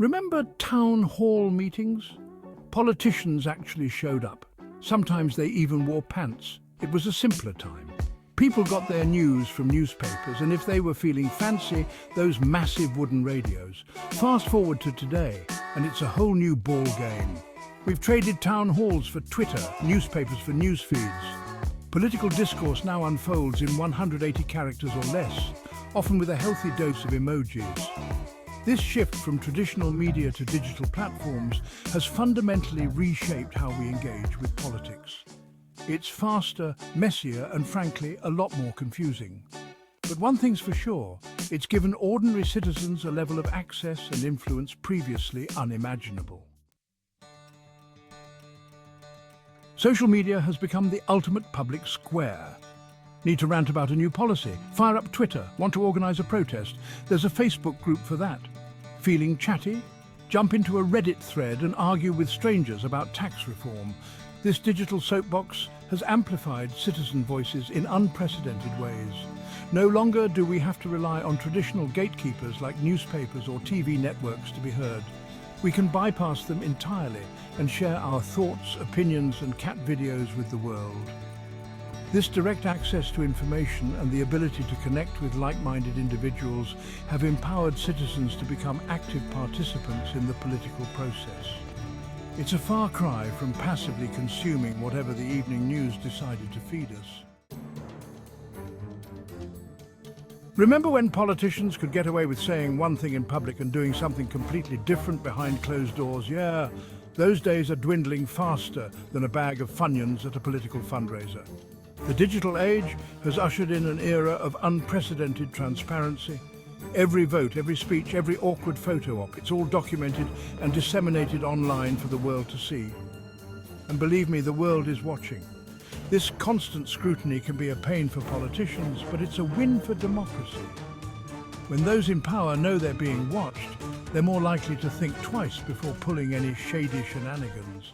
Remember town hall meetings? Politicians actually showed up. Sometimes they even wore pants. It was a simpler time. People got their news from newspapers, and if they were feeling fancy, those massive wooden radios. Fast forward to today, and it's a whole new ball game. We've traded town halls for Twitter, newspapers for news feeds. Political discourse now unfolds in 180 characters or less, often with a healthy dose of emojis. This shift from traditional media to digital platforms has fundamentally reshaped how we engage with politics. It's faster, messier, and frankly, a lot more confusing. But one thing's for sure, it's given ordinary citizens a level of access and influence previously unimaginable. Social media has become the ultimate public square. Need to rant about a new policy? Fire up Twitter. Want to organise a protest? There's a Facebook group for that. Feeling chatty? Jump into a Reddit thread and argue with strangers about tax reform. This digital soapbox has amplified citizen voices in unprecedented ways. No longer do we have to rely on traditional gatekeepers like newspapers or TV networks to be heard. We can bypass them entirely and share our thoughts, opinions and cat videos with the world. This direct access to information and the ability to connect with like-minded individuals have empowered citizens to become active participants in the political process. It's a far cry from passively consuming whatever the evening news decided to feed us. Remember when politicians could get away with saying one thing in public and doing something completely different behind closed doors? Yeah, those days are dwindling faster than a bag of Funyuns at a political fundraiser. The digital age has ushered in an era of unprecedented transparency. Every vote, every speech, every awkward photo op, it's all documented and disseminated online for the world to see. And believe me, the world is watching. This constant scrutiny can be a pain for politicians, but it's a win for democracy. When those in power know they're being watched, they're more likely to think twice before pulling any shady shenanigans.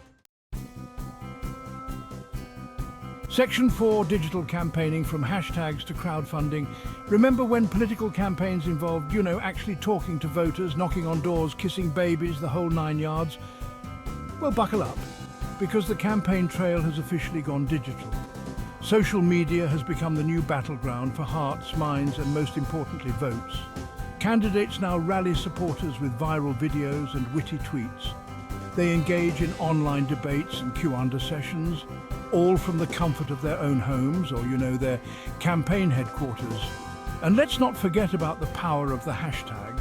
Section 4, digital campaigning, from hashtags to crowdfunding. Remember when political campaigns involved, actually talking to voters, knocking on doors, kissing babies, the whole 9 yards? Well, buckle up, because the campaign trail has officially gone digital. Social media has become the new battleground for hearts, minds, and most importantly, votes. Candidates now rally supporters with viral videos and witty tweets. They engage in online debates and Q&A sessions, all from the comfort of their own homes or, their campaign headquarters. And let's not forget about the power of the hashtag.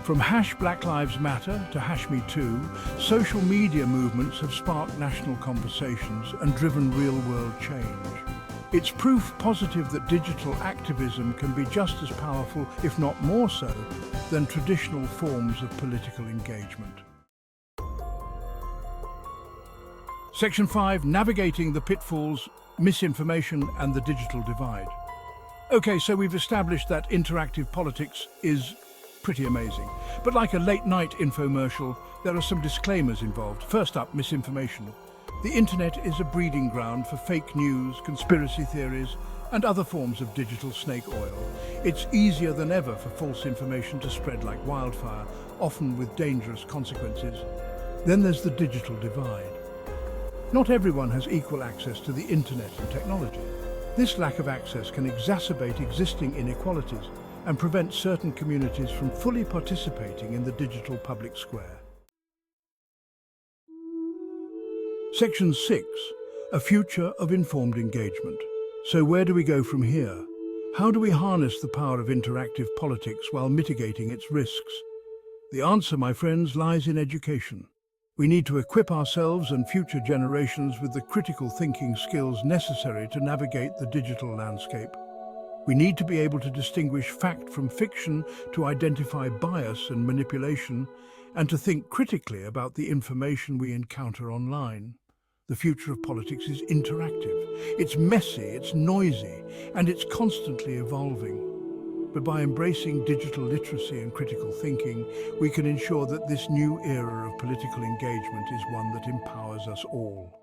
From #BlackLivesMatter to #MeToo, social media movements have sparked national conversations and driven real-world change. It's proof positive that digital activism can be just as powerful, if not more so, than traditional forms of political engagement. Section 5, navigating the pitfalls, misinformation and the digital divide. Okay, so we've established that interactive politics is pretty amazing. But like a late-night infomercial, there are some disclaimers involved. First up, misinformation. The internet is a breeding ground for fake news, conspiracy theories, and other forms of digital snake oil. It's easier than ever for false information to spread like wildfire, often with dangerous consequences. Then there's the digital divide. Not everyone has equal access to the internet and technology. This lack of access can exacerbate existing inequalities and prevent certain communities from fully participating in the digital public square. Section 6, a future of informed engagement. So where do we go from here? How do we harness the power of interactive politics while mitigating its risks? The answer, my friends, lies in education. We need to equip ourselves and future generations with the critical thinking skills necessary to navigate the digital landscape. We need to be able to distinguish fact from fiction, to identify bias and manipulation, and to think critically about the information we encounter online. The future of politics is interactive. It's messy, it's noisy, and it's constantly evolving. But by embracing digital literacy and critical thinking, we can ensure that this new era of political engagement is one that empowers us all.